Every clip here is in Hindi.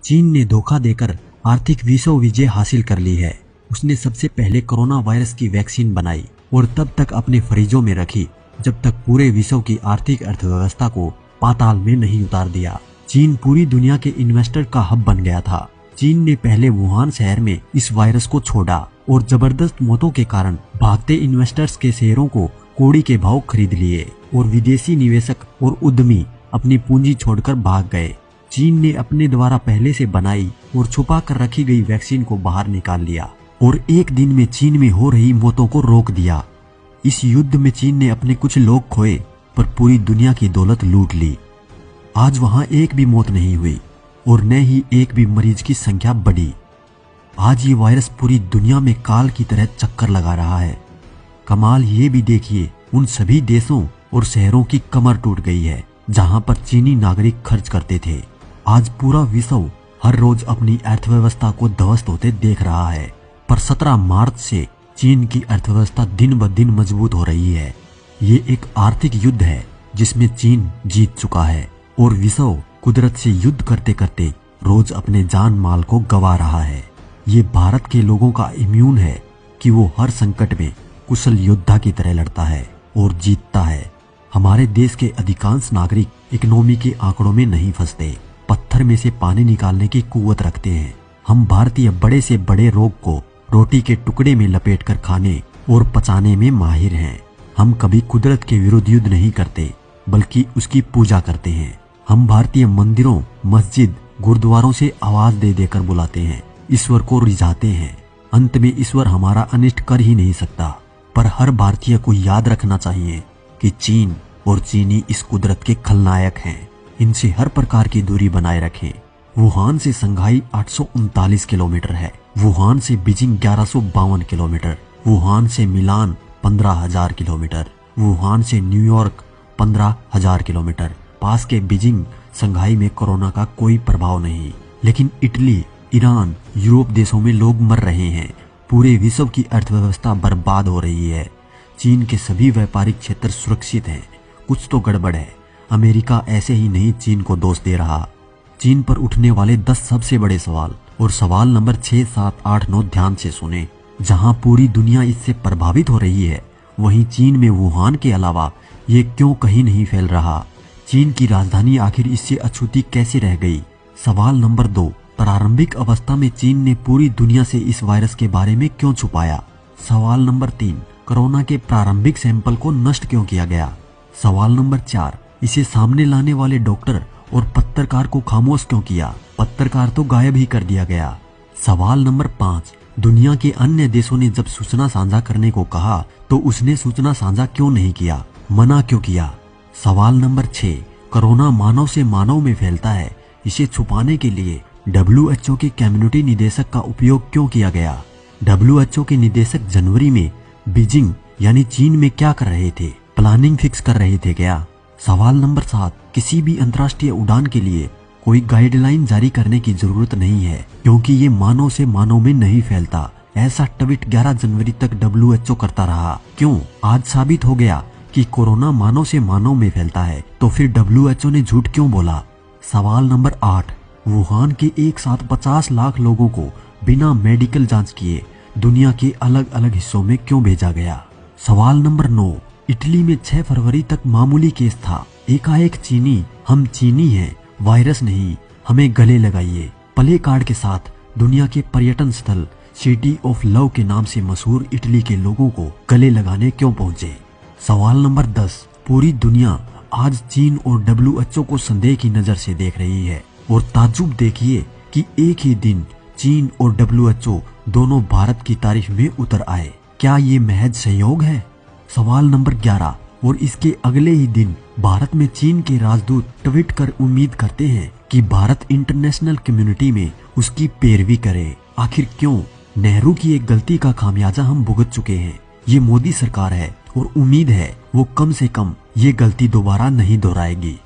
चीन ने धोखा देकर आर्थिक विश्व विजय हासिल कर ली है। उसने सबसे पहले कोरोना वायरस की वैक्सीन बनाई और तब तक अपने फ्रीजों में रखी जब तक पूरे विश्व की आर्थिक अर्थव्यवस्था को पाताल में नहीं उतार दिया। चीन पूरी दुनिया के इन्वेस्टर का हब बन गया था। चीन ने पहले वुहान शहर में इस वायरस को छोड़ा और जबरदस्त मौतों के कारण भागते इन्वेस्टर्स के शेयरों को कौड़ी के भाव खरीद लिए और विदेशी निवेशक और उद्यमी अपनी पूंजी छोड़कर भाग गए। चीन ने अपने द्वारा पहले से बनाई और छुपा कर रखी गई वैक्सीन को बाहर निकाल लिया और एक दिन में चीन में हो रही मौतों को रोक दिया। इस युद्ध में चीन ने अपने कुछ लोग खोए पर पूरी दुनिया की दौलत लूट ली। आज वहां एक भी मौत नहीं हुई और न ही एक भी मरीज की संख्या बढ़ी। आज ये वायरस पूरी दुनिया में काल की तरह चक्कर लगा रहा है। कमाल ये भी देखिए, उन सभी देशों और शहरों की कमर टूट गई है जहां पर चीनी नागरिक खर्च करते थे। आज पूरा विश्व हर रोज अपनी अर्थव्यवस्था को ध्वस्त होते देख रहा है, पर 17 मार्च से चीन की अर्थव्यवस्था दिन ब दिन मजबूत हो रही है। ये एक आर्थिक युद्ध है जिसमें चीन जीत चुका है और विश्व कुदरत से युद्ध करते करते रोज अपने जान माल को गंवा रहा है। ये भारत के लोगों का इम्यून है कि वो हर संकट में कुशल योद्धा की तरह लड़ता है और जीतता है। हमारे देश के अधिकांश नागरिक इकोनॉमी के आंकड़ों में नहीं फंसते, पत्थर में से पानी निकालने की कुव्वत रखते हैं। हम भारतीय बड़े से बड़े रोग को रोटी के टुकड़े में लपेटकर खाने और पचाने में माहिर हैं। हम कभी कुदरत के विरुद्ध युद्ध नहीं करते बल्कि उसकी पूजा करते हैं। हम भारतीय मंदिरों, मस्जिद, गुरुद्वारों से आवाज दे देकर बुलाते हैं, ईश्वर को रिझाते हैं। अंत में ईश्वर हमारा अनिष्ट कर ही नहीं सकता, पर हर भारतीय को याद रखना चाहिए कि चीन और चीनी इस कुदरत के खलनायक हैं। इनसे हर प्रकार की दूरी बनाए रखें। वुहान से संघाई 839 किलोमीटर है, वुहान से बीजिंग 1152 किलोमीटर, वुहान से मिलान 15,000 किलोमीटर, वुहान से न्यूयॉर्क 15,000 किलोमीटर। पास के बीजिंग संघाई में कोरोना का कोई प्रभाव नहीं, लेकिन इटली, ईरान, यूरोप देशों में लोग मर रहे हैं। पूरे विश्व की अर्थव्यवस्था बर्बाद हो रही है। चीन के सभी व्यापारिक क्षेत्र सुरक्षित हैं। कुछ तो गड़बड़ है। अमेरिका ऐसे ही नहीं चीन को दोष दे रहा। चीन पर उठने वाले 10 सबसे बड़े सवाल और सवाल नंबर 6, 7, 8, 9 ध्यान से सुने। जहां पूरी दुनिया इससे प्रभावित हो रही है, वहीं चीन में वुहान के अलावा ये क्यों कहीं नहीं फैल रहा? चीन की राजधानी आखिर इससे अछूती कैसे रह गई? सवाल नंबर 2, प्रारंभिक अवस्था में चीन ने पूरी दुनिया से इस वायरस के बारे में क्यों छुपाया? सवाल नंबर 3, कोरोना के प्रारंभिक सैंपल को नष्ट क्यों किया गया? सवाल नंबर 4, इसे सामने लाने वाले डॉक्टर और पत्रकार को खामोश क्यों किया? पत्रकार तो गायब ही कर दिया गया। सवाल नंबर 5, दुनिया के अन्य देशों ने जब सूचना साझा करने को कहा तो उसने सूचना साझा क्यों नहीं किया? मना क्यों किया? सवाल नंबर 6, कोरोना मानव से मानव में फैलता है, इसे छुपाने के लिए WHO के कम्युनिटी निदेशक का उपयोग क्यों किया गया? WHO के निदेशक जनवरी में बीजिंग यानी चीन में क्या कर रहे थे? प्लानिंग फिक्स कर रहे थे क्या? सवाल नंबर 7, किसी भी अंतर्राष्ट्रीय उड़ान के लिए कोई गाइडलाइन जारी करने की जरूरत नहीं है क्योंकि ये मानव से मानव में नहीं फैलता। ऐसा ट्वीट 11 जनवरी तक WHO करता रहा। क्यों? आज साबित हो गया कि कोरोना मानव से मानव में फैलता है, तो फिर WHO ने झूठ क्यों बोला? सवाल नंबर 8, वुहान के एक साथ 50 लाख लोगों को बिना मेडिकल जांच किए दुनिया के अलग अलग हिस्सों में क्यों भेजा गया? सवाल नंबर 9, इटली में 6 फरवरी तक मामूली केस था, एकाएक चीनी, हम चीनी हैं, वायरस नहीं, हमें गले लगाइए प्ले कार्ड के साथ दुनिया के पर्यटन स्थल सिटी ऑफ लव के नाम से मशहूर इटली के लोगों को गले लगाने क्यों पहुंचे? सवाल नंबर 10, पूरी दुनिया आज चीन और WHO को संदेह की नजर से देख रही है और ताज्जुब देखिए कि एक ही दिन चीन और WHO दोनों भारत की तारीफ में उतर आए। क्या ये महज संयोग है? सवाल नंबर 11, और इसके अगले ही दिन भारत में चीन के राजदूत ट्वीट कर उम्मीद करते हैं कि भारत इंटरनेशनल कम्युनिटी में उसकी पैरवी करे। आखिर क्यों? नेहरू की एक गलती का खामियाजा हम भुगत चुके हैं। ये मोदी सरकार है और उम्मीद है वो कम से कम ये गलती दोबारा नहीं दोहराएगी।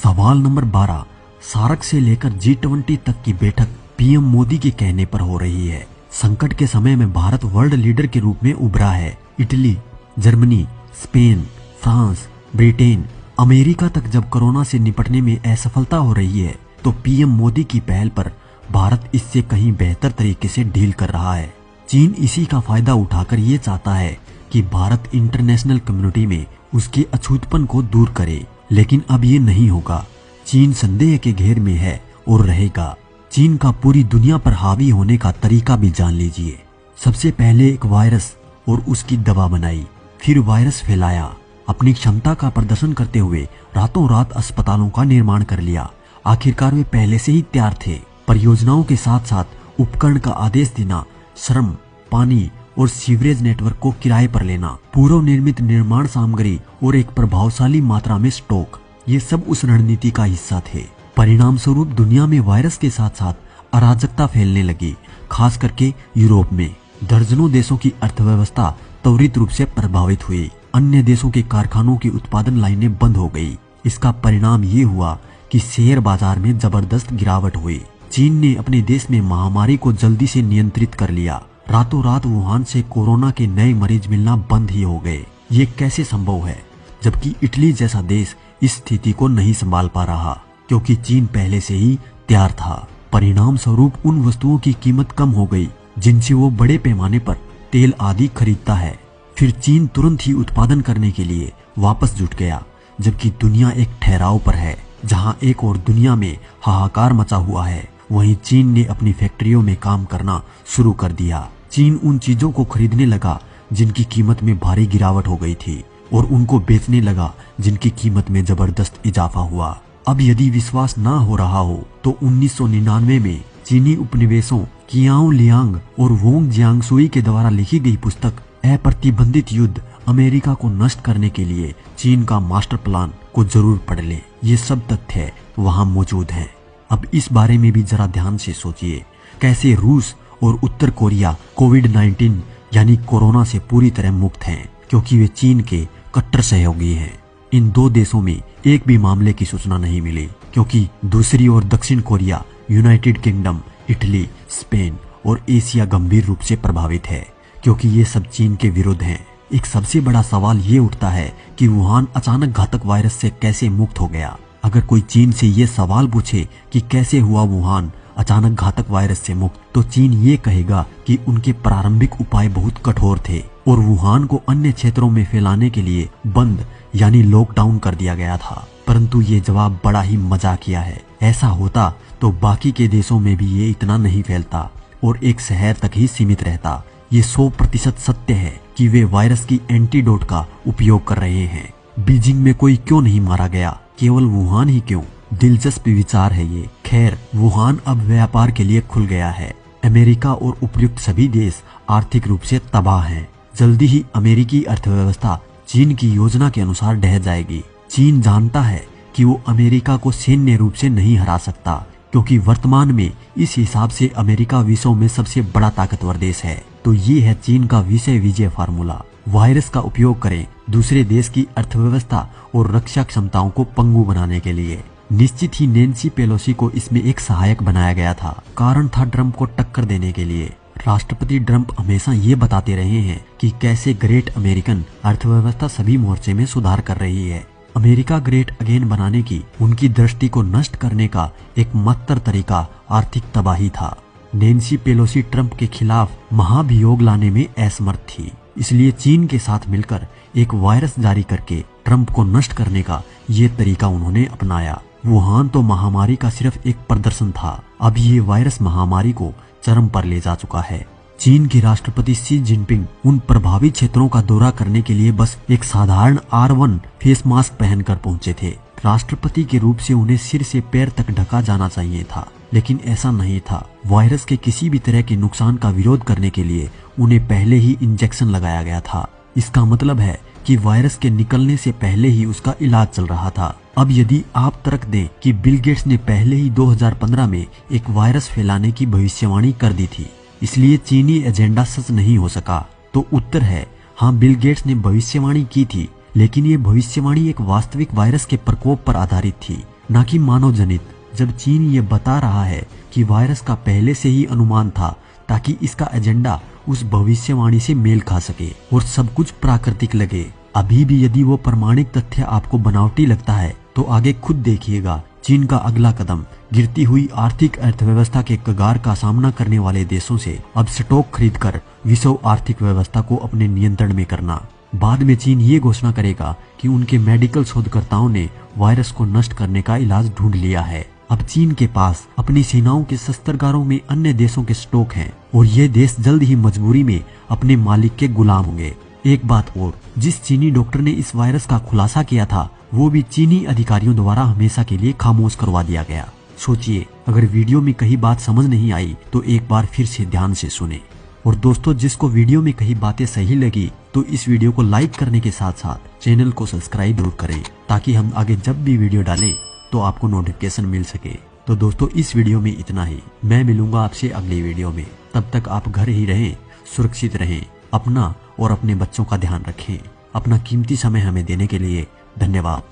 सवाल नंबर 12, सार्क से लेकर G20 तक की बैठक PM मोदी के कहने पर हो रही है। संकट के समय में भारत वर्ल्ड लीडर के रूप में उभरा है। Italy, Germany, Spain, France, Britain, America तक जब कोरोना से निपटने में असफलता हो रही है तो PM मोदी की पहल पर भारत इससे कहीं बेहतर तरीके से डील कर रहा है। चीन इसी का फायदा उठाकर ये चाहता है कि भारत इंटरनेशनल कम्युनिटी में उसके अछूतपन को दूर करे, लेकिन अब ये नहीं होगा। चीन संदेह के घेर में है और रहेगा। चीन का पूरी दुनिया पर हावी होने का तरीका भी जान लीजिए। सबसे पहले एक वायरस और उसकी दवा बनाई, फिर वायरस फैलाया, अपनी क्षमता का प्रदर्शन करते हुए रातों रात अस्पतालों का निर्माण कर लिया। आखिरकार वे पहले से ही तैयार थे। परियोजनाओं के साथ साथ उपकरण का आदेश देना, श्रम, पानी और सीवरेज नेटवर्क को किराए पर लेना, पूर्व निर्मित निर्माण सामग्री और एक प्रभावशाली मात्रा में स्टॉक, ये सब उस रणनीति का हिस्सा थे। परिणाम स्वरूप दुनिया में वायरस के साथ साथ अराजकता फैलने लगी, खास करके यूरोप में। दर्जनों देशों की अर्थव्यवस्था त्वरित रूप से प्रभावित हुई। अन्य देशों के कारखानों की उत्पादन लाइनें बंद हो गई। इसका परिणाम ये हुआ कि शेयर बाजार में जबरदस्त गिरावट हुई। चीन ने अपने देश में महामारी को जल्दी से नियंत्रित कर लिया। रातों रात वुहान से कोरोना के नए मरीज मिलना बंद ही हो गए। ये कैसे संभव है, जबकि इटली जैसा देश इस स्थिति को नहीं संभाल पा रहा, क्योंकि चीन पहले से ही तैयार था। परिणाम स्वरूप उन वस्तुओं की कीमत कम हो गई जिनसे वो बड़े पैमाने पर तेल आदि खरीदता है। फिर चीन तुरंत ही उत्पादन करने के लिए वापस जुट गया, जबकि दुनिया एक ठहराव पर है। जहां एक और दुनिया में हाहाकार मचा हुआ है, वहीं चीन ने अपनी फैक्ट्रियों में काम करना शुरू कर दिया। चीन उन चीजों को खरीदने लगा जिनकी कीमत में भारी गिरावट हो गई थी, और उनको बेचने लगा जिनकी कीमत में जबरदस्त इजाफा हुआ। अब यदि विश्वास ना हो रहा हो तो 1999 में चीनी उपनिवेशों कियाओ लियांग और वोंग जियांगसुई के द्वारा लिखी गई पुस्तक अप्रतिबंधित युद्ध, अमेरिका को नष्ट करने के लिए चीन का मास्टर प्लान को जरूर पढ़ ले। ये सब तथ्य वहाँ मौजूद हैं। अब इस बारे में भी जरा ध्यान से सोचिए, कैसे रूस और उत्तर कोरिया कोविड-19 यानी कोरोना से पूरी तरह मुक्त हैं, क्योंकि वे चीन के कट्टर सहयोगी हैं। इन दो देशों में एक भी मामले की सूचना नहीं मिली, क्योंकि दूसरी ओर दक्षिण Korea, United kingdom, Italy, Spain और एशिया गंभीर रूप से प्रभावित है, क्योंकि ये सब चीन के विरुद्ध हैं। एक सबसे बड़ा सवाल ये उठता है कि वुहान अचानक घातक वायरस से कैसे मुक्त हो गया। अगर कोई चीन से ये सवाल पूछे कि कैसे हुआ वुहान अचानक घातक वायरस से मुक्त, तो चीन ये कहेगा कि उनके प्रारंभिक उपाय बहुत कठोर थे और वुहान को अन्य क्षेत्रों में फैलाने के लिए बंद यानी लॉकडाउन कर दिया गया था। परंतु ये जवाब बड़ा ही मजाकिया है। ऐसा होता तो बाकी के देशों में भी ये इतना नहीं फैलता और एक शहर तक ही सीमित रहता। ये 100% सत्य है कि वे वायरस की एंटीडोट का उपयोग कर रहे हैं। बीजिंग में कोई क्यों नहीं मारा गया, केवल वुहान ही क्यों? दिलचस्प विचार है ये। खैर, वुहान अब व्यापार के लिए खुल गया है। अमेरिका और उपयुक्त सभी देश आर्थिक रूप से तबाह हैं। जल्दी ही अमेरिकी अर्थव्यवस्था चीन की योजना के अनुसार ढह जाएगी। चीन जानता है कि वो अमेरिका को सैन्य रूप से नहीं हरा सकता, क्योंकि वर्तमान में इस हिसाब से अमेरिका विश्व में सबसे बड़ा ताकतवर देश है। तो ये है चीन का विषय विजय फार्मूला। वायरस का उपयोग करें दूसरे देश की अर्थव्यवस्था और रक्षा क्षमताओं को पंगु बनाने के लिए। निश्चित ही नैन्सी पेलोसी को इसमें एक सहायक बनाया गया था। कारण था ट्रंप को टक्कर देने के लिए। राष्ट्रपति ट्रंप हमेशा ये बताते रहे हैं कि कैसे ग्रेट अमेरिकन अर्थव्यवस्था सभी मोर्चे में सुधार कर रही है। अमेरिका ग्रेट अगेन बनाने की उनकी दृष्टि को नष्ट करने का एकमात्र तरीका आर्थिक तबाही था। नैन्सी पेलोसी ट्रंप के खिलाफ महाभियोग लाने में असमर्थ थी, इसलिए चीन के साथ मिलकर एक वायरस जारी करके ट्रंप को नष्ट करने का ये तरीका उन्होंने अपनाया। वुहान तो महामारी का सिर्फ एक प्रदर्शन था, अब ये वायरस महामारी को चरम पर ले जा चुका है। चीन के राष्ट्रपति शी जिनपिंग उन प्रभावित क्षेत्रों का दौरा करने के लिए बस एक साधारण R1 फेस मास्क पहनकर पहुंचे थे। राष्ट्रपति के रूप से उन्हें सिर से पैर तक ढका जाना चाहिए था, लेकिन ऐसा नहीं था। वायरस के किसी भी तरह के नुकसान का विरोध करने के लिए उन्हें पहले ही इंजेक्शन लगाया गया था। इसका मतलब है कि वायरस के निकलने से पहले ही उसका इलाज चल रहा था। अब यदि आप तर्क दें कि बिल गेट्स ने पहले ही 2015 में एक वायरस फैलाने की भविष्यवाणी कर दी थी, इसलिए चीनी एजेंडा सच नहीं हो सका, तो उत्तर है हाँ, बिल गेट्स ने भविष्यवाणी की थी, लेकिन ये भविष्यवाणी एक वास्तविक वायरस के प्रकोप पर आधारित थी, न कि मानव जनित। जब चीन ये बता रहा है कि वायरस का पहले से ही अनुमान था, ताकि इसका एजेंडा उस भविष्यवाणी से मेल खा सके और सब कुछ प्राकृतिक लगे। अभी भी यदि वो प्रमाणिक तथ्य आपको बनावटी लगता है, तो आगे खुद देखिएगा चीन का अगला कदम गिरती हुई आर्थिक अर्थव्यवस्था के कगार का सामना करने वाले देशों से अब स्टॉक खरीदकर विश्व आर्थिक व्यवस्था को अपने नियंत्रण में करना। बाद में चीन ये घोषणा करेगा कि उनके मेडिकल शोधकर्ताओं ने वायरस को नष्ट करने का इलाज ढूंढ लिया है। अब चीन के पास अपनी सेनाओं के शस्त्रागारों में अन्य देशों के स्टॉक हैं और ये देश जल्द ही मजबूरी में अपने मालिक के गुलाम होंगे। एक बात और, जिस चीनी डॉक्टर ने इस वायरस का खुलासा किया था वो भी चीनी अधिकारियों द्वारा हमेशा के लिए खामोश करवा दिया गया। सोचिए, अगर वीडियो में कहीं बात समझ नहीं आई तो एक बार फिर से ध्यान से सुने। और दोस्तों, जिसको वीडियो में कहीं बातें सही लगी तो इस वीडियो को लाइक करने के साथ साथ चैनल को सब्सक्राइब जरूर करें, ताकि हम आगे जब भी वीडियो डालें तो आपको नोटिफिकेशन मिल सके। तो दोस्तों, इस वीडियो में इतना ही। मैं मिलूंगा आपसे अगली वीडियो में। तब तक आप घर ही रहें, सुरक्षित रहें, अपना और अपने बच्चों का ध्यान रखें। अपना कीमती समय हमें देने के लिए धन्यवाद।